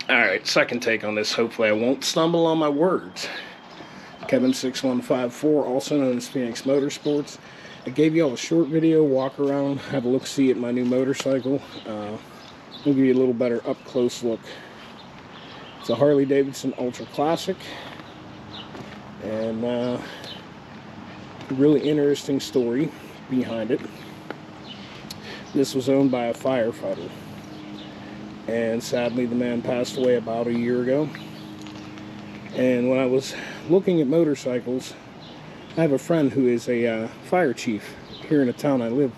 Alright, second take on this. Hopefully I won't stumble on my words. Kevin6154, also known as Phoenix Motorsports. I gave you all a short video, walk around, have a look-see at my new motorcycle. I'll give you a little better up-close look. It's a Harley Davidson Ultra Classic. And a really interesting story behind it. This was owned by a firefighter. And sadly the man passed away about a year ago. And when I was looking at motorcycles, I have a friend who is a fire chief here in the town I live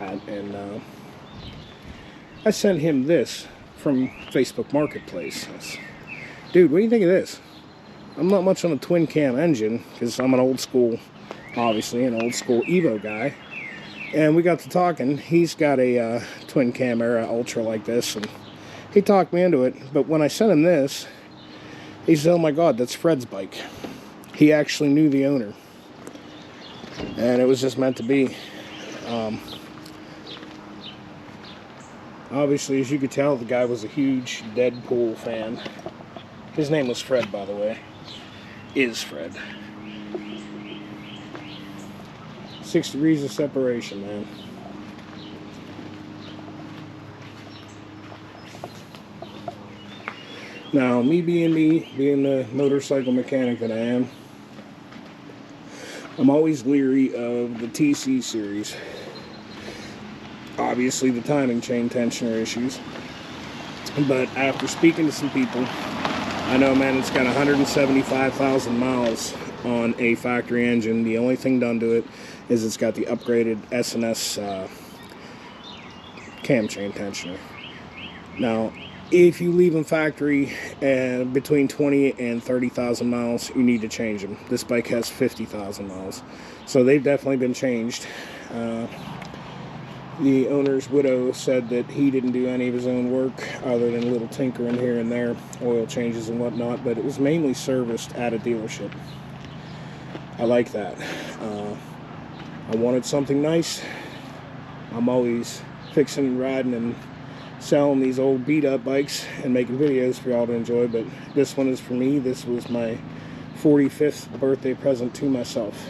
at, and I sent him this from Facebook Marketplace. Dude, what do you think of this? I'm not much on a twin cam engine because I'm an old school, obviously an old school Evo guy, and we got to talking. He's got a twin cam era Ultra like this, and he talked me into it. But when I sent him this, he said, "Oh my God, that's Fred's bike." He actually knew the owner. And it was just meant to be. Obviously, as you could tell, the guy was a huge Deadpool fan. His name was Fred, by the way. Is Fred. 6 degrees of separation, man. Now, me being the motorcycle mechanic that I am, I'm always leery of the TC series. Obviously, the timing chain tensioner issues. But after speaking to some people, I know, man, it's got 175,000 miles on a factory engine. The only thing done to it is it's got the upgraded S&S cam chain tensioner. Now, if you leave them factory between 20 and 30,000 miles, you need to change them. This bike has 50,000 miles. So they've definitely been changed. The owner's widow said that he didn't do any of his own work other than a little tinkering here and there, oil changes and whatnot, but it was mainly serviced at a dealership. I like that. I wanted something nice. I'm always fixing and riding and selling these old beat-up bikes and making videos for y'all to enjoy, but this one is for me. This was my 45th birthday present to myself.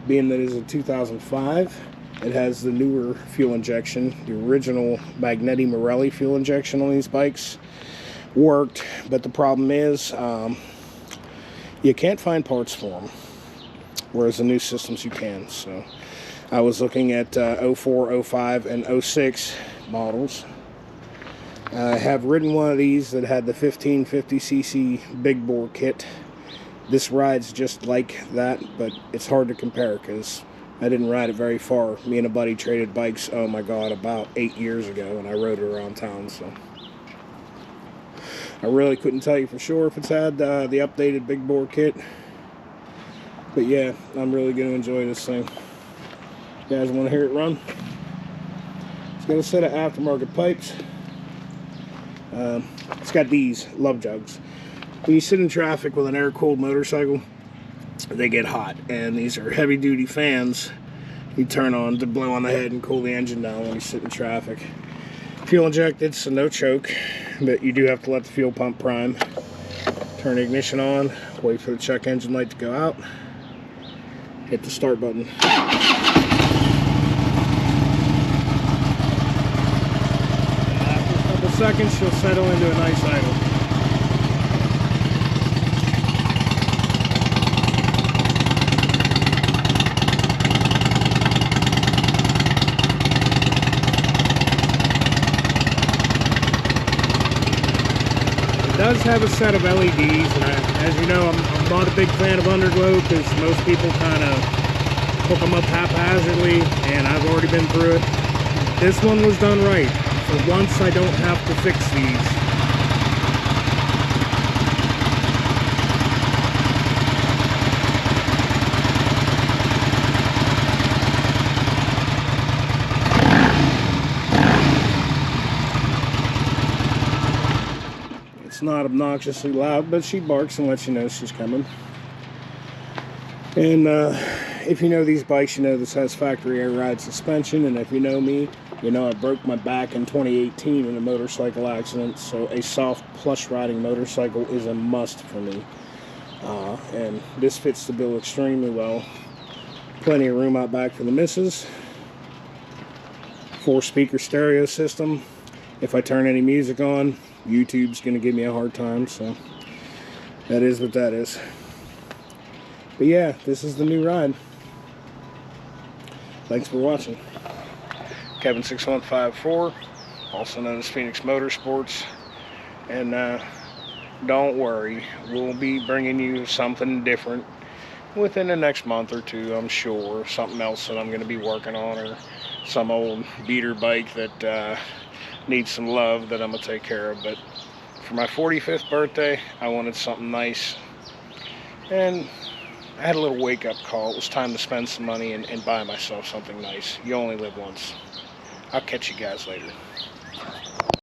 Being that it is a 2005, it has the newer fuel injection. The original Magneti Marelli fuel injection on these bikes worked, but the problem is you can't find parts for them, whereas the new systems you can. So I was looking at 04, 05, and 06 models. I have ridden one of these that had the 1550cc big bore kit. This rides just like that, but it's hard to compare because I didn't ride it very far. Me and a buddy traded bikes, oh my God, about 8 years ago, and I rode it around town, so I really couldn't tell you for sure if it's had the updated big bore kit. But yeah, I'm really going to enjoy this thing. You guys want to hear it run? It's got a set of aftermarket pipes. It's got these love jugs. When you sit in traffic with an air-cooled motorcycle, they get hot, and these are heavy-duty fans you turn on to blow on the head and cool the engine down when you sit in traffic. Fuel injected, so no choke, but you do have to let the fuel pump prime. Turn the ignition on, wait for the check engine light to go out, hit the start button. After a couple seconds, she'll settle into a nice idle. It does have a set of LEDs, and as you know, I'm not a big fan of underglow because most people kind of hook them up haphazardly, and I've already been through it. This one was done right. For once, I don't have to fix these. It's not obnoxiously loud, but she barks and lets you know she's coming. And if you know these bikes, you know this has factory air ride suspension, and if you know me, You know, I broke my back in 2018 in a motorcycle accident, so a soft plush riding motorcycle is a must for me. And this fits the bill extremely well. Plenty of room out back for the missus. 4-speaker stereo system. If I turn any music on, YouTube's gonna give me a hard time, so that is what that is. But yeah, this is the new ride. Thanks for watching. Kevin6154, also known as Phoenix Motorsports, and don't worry, we'll be bringing you something different within the next month or two, I'm sure. Something else that I'm going to be working on, or some old beater bike that needs some love that I'm going to take care of. But for my 45th birthday, I wanted something nice, and I had a little wake-up call. It was time to spend some money and buy myself something nice. You only live once. I'll catch you guys later.